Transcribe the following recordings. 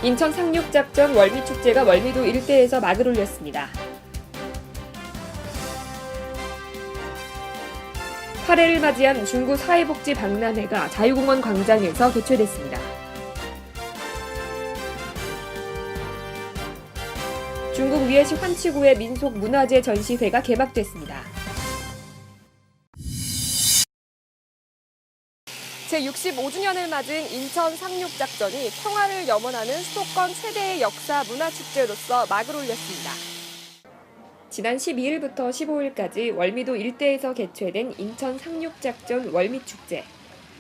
인천 상륙작전 월미축제가 월미도 일대에서 막을 올렸습니다. 8회를 맞이한 중구 사회복지 박람회가 자유공원 광장에서 개최됐습니다. 중국 위에시 환치구의 민속문화재 전시회가 개막됐습니다. 제65주년을 맞은 인천 상륙작전이 평화를 염원하는 수도권 최대의 역사 문화축제로서 막을 올렸습니다. 지난 12일부터 15일까지 월미도 일대에서 개최된 인천 상륙작전 월미축제.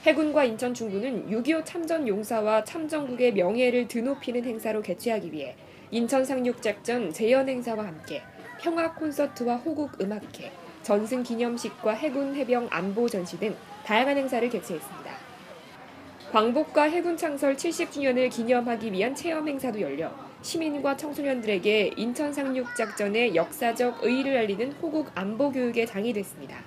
해군과 인천 중구는 6.25 참전 용사와 참전국의 명예를 드높이는 행사로 개최하기 위해 인천 상륙작전 재연 행사와 함께 평화 콘서트와 호국 음악회, 전승 기념식과 해군 해병 안보 전시 등 다양한 행사를 개최했습니다. 광복과 해군 창설 70주년을 기념하기 위한 체험 행사도 열려 시민과 청소년들에게 인천 상륙작전의 역사적 의의를 알리는 호국 안보 교육의 장이 됐습니다.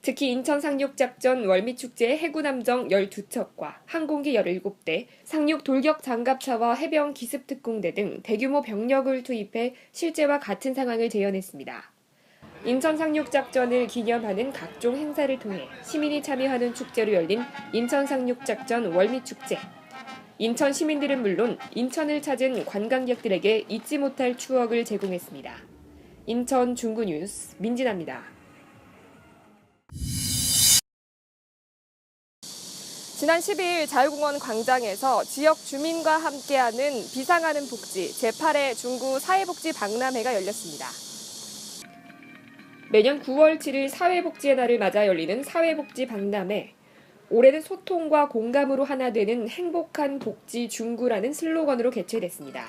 특히 인천 상륙작전 월미축제의 해군함정 12척과 항공기 17대, 상륙 돌격 장갑차와 해병 기습특공대 등 대규모 병력을 투입해 실제와 같은 상황을 재현했습니다. 인천 상륙작전을 기념하는 각종 행사를 통해 시민이 참여하는 축제로 열린 인천 상륙작전 월미축제. 인천 시민들은 물론 인천을 찾은 관광객들에게 잊지 못할 추억을 제공했습니다. 인천 중구 뉴스 민진아입니다. 지난 12일 자유공원 광장에서 지역 주민과 함께하는 비상하는 복지 제8회 중구 사회복지 박람회가 열렸습니다. 매년 9월 7일 사회복지의 날을 맞아 열리는 사회복지 박람회. 올해는 소통과 공감으로 하나 되는 행복한 복지 중구라는 슬로건으로 개최됐습니다.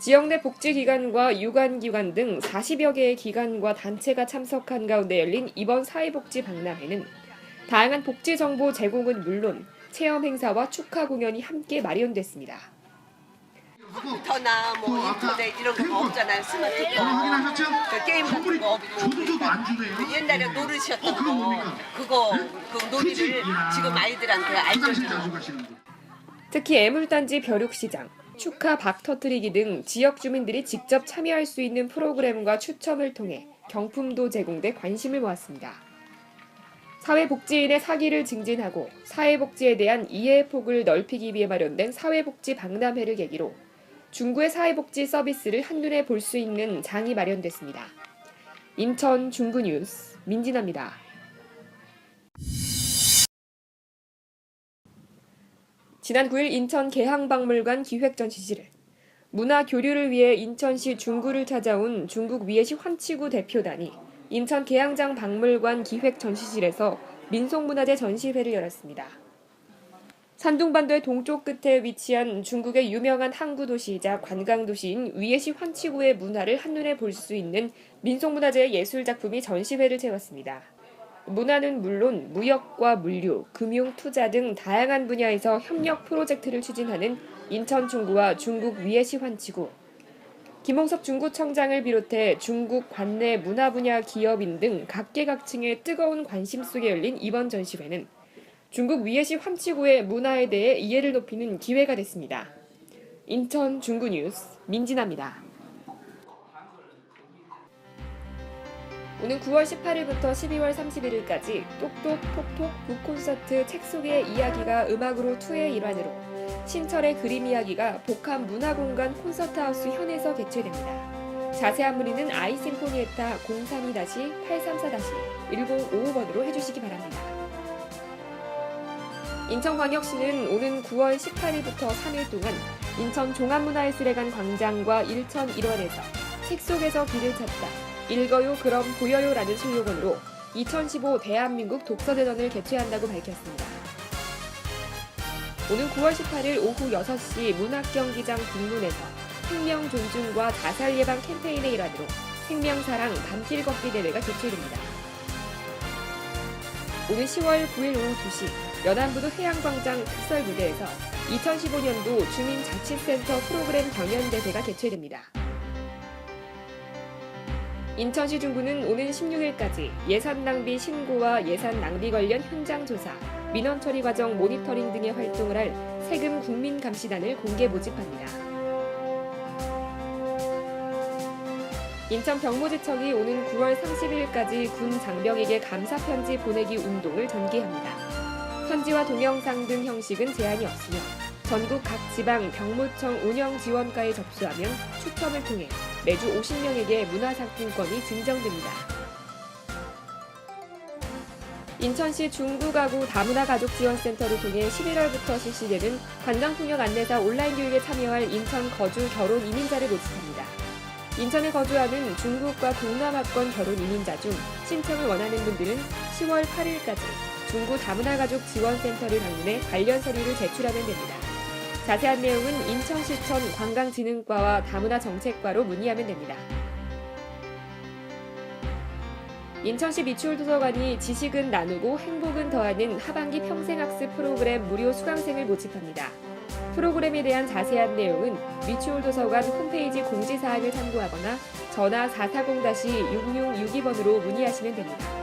지역 내 복지기관과 유관기관 등 40여 개의 기관과 단체가 참석한 가운데 열린 이번 사회복지 박람회는 다양한 복지 정보 제공은 물론 체험 행사와 축하 공연이 함께 마련됐습니다. 컴퓨터나 뭐 인터넷 이런 거 없잖아요. 스마트폰. 확인하셨죠? 그 게임 같은 거 없고. 조도도 안 주네요. 옛날에 노르셨던 그거 뭡니까? 그 놀이를 지금 아이들한테 화장실 알려주고. 자주 가시는 분. 특히 애물단지 벼룩시장, 축하 박 터트리기 등 지역 주민들이 직접 참여할 수 있는 프로그램과 추첨을 통해 경품도 제공돼 관심을 모았습니다. 사회복지인의 사기를 증진하고 사회복지에 대한 이해의 폭을 넓히기 위해 마련된 사회복지 박람회를 계기로 중구의 사회복지 서비스를 한눈에 볼 수 있는 장이 마련됐습니다. 인천 중구 뉴스 민진아입니다. 지난 9일 인천 계항박물관 기획전시실을 문화 교류를 위해 인천시 중구를 찾아온 중국 위에시 환치구 대표단이 인천 계양장 박물관 기획전시실에서 민속문화재 전시회를 열었습니다. 산둥반도의 동쪽 끝에 위치한 중국의 유명한 항구도시이자 관광도시인 위에시 환치구의 문화를 한눈에 볼 수 있는 민속문화재의 예술작품이 전시회를 채웠습니다. 문화는 물론 무역과 물류, 금융, 투자 등 다양한 분야에서 협력 프로젝트를 추진하는 인천 중구와 중국 위에시 환치구, 김홍석 중구청장을 비롯해 중국 관내 문화 분야 기업인 등 각계각층의 뜨거운 관심 속에 열린 이번 전시회는 중국 위에시 환치구의 문화에 대해 이해를 높이는 기회가 됐습니다. 인천 중구 뉴스 민진아입니다. 오는 9월 18일부터 12월 31일까지 똑똑 톡톡 북콘서트 책 속의 이야기가 음악으로 2의 일환으로 신철의 그림 이야기가 복합 문화공간 콘서트하우스 현에서 개최됩니다. 자세한 문의는 아이심포니에타 032-834-1055번으로 해주시기 바랍니다. 인천광역시는 오는 9월 18일부터 3일 동안 인천 종합문화예술회관 광장과 일천 1원에서 책 속에서 길을 찾다, 읽어요 그럼 보여요 라는 슬로건으로 2015 대한민국 독서대전을 개최한다고 밝혔습니다. 오는 9월 18일 오후 6시 문학경기장 북문에서 생명 존중과 자살 예방 캠페인의 일환으로 생명사랑 밤길 걷기 대회가 개최됩니다. 오는 10월 9일 오후 2시 연안부두 해양광장 특설 무대에서 2015년도 주민자치센터 프로그램 경연대회가 개최됩니다. 인천시 중구는 오는 16일까지 예산 낭비 신고와 예산 낭비 관련 현장 조사, 민원 처리 과정 모니터링 등의 활동을 할 세금 국민감시단을 공개 모집합니다. 인천 병무지청이 오는 9월 30일까지 군 장병에게 감사 편지 보내기 운동을 전개합니다. 편지와 동영상 등 형식은 제한이 없으며 전국 각 지방 병무청 운영 지원과에 접수하면 추첨을 통해 매주 50명에게 문화상품권이 증정됩니다. 인천시 중구가구 다문화가족지원센터를 통해 11월부터 실시되는 관광통역 안내사 온라인 교육에 참여할 인천 거주 결혼 이민자를 모집합니다. 인천에 거주하는 중국과 동남아권 결혼 이민자 중 신청을 원하는 분들은 10월 8일까지 중구 다문화가족지원센터를 방문해 관련 서류를 제출하면 됩니다. 자세한 내용은 인천시청 관광진흥과와 다문화정책과로 문의하면 됩니다. 인천시 미추홀도서관이 지식은 나누고 행복은 더하는 하반기 평생학습 프로그램 무료 수강생을 모집합니다. 프로그램에 대한 자세한 내용은 미추홀도서관 홈페이지 공지사항을 참고하거나 전화 440-6662번으로 문의하시면 됩니다.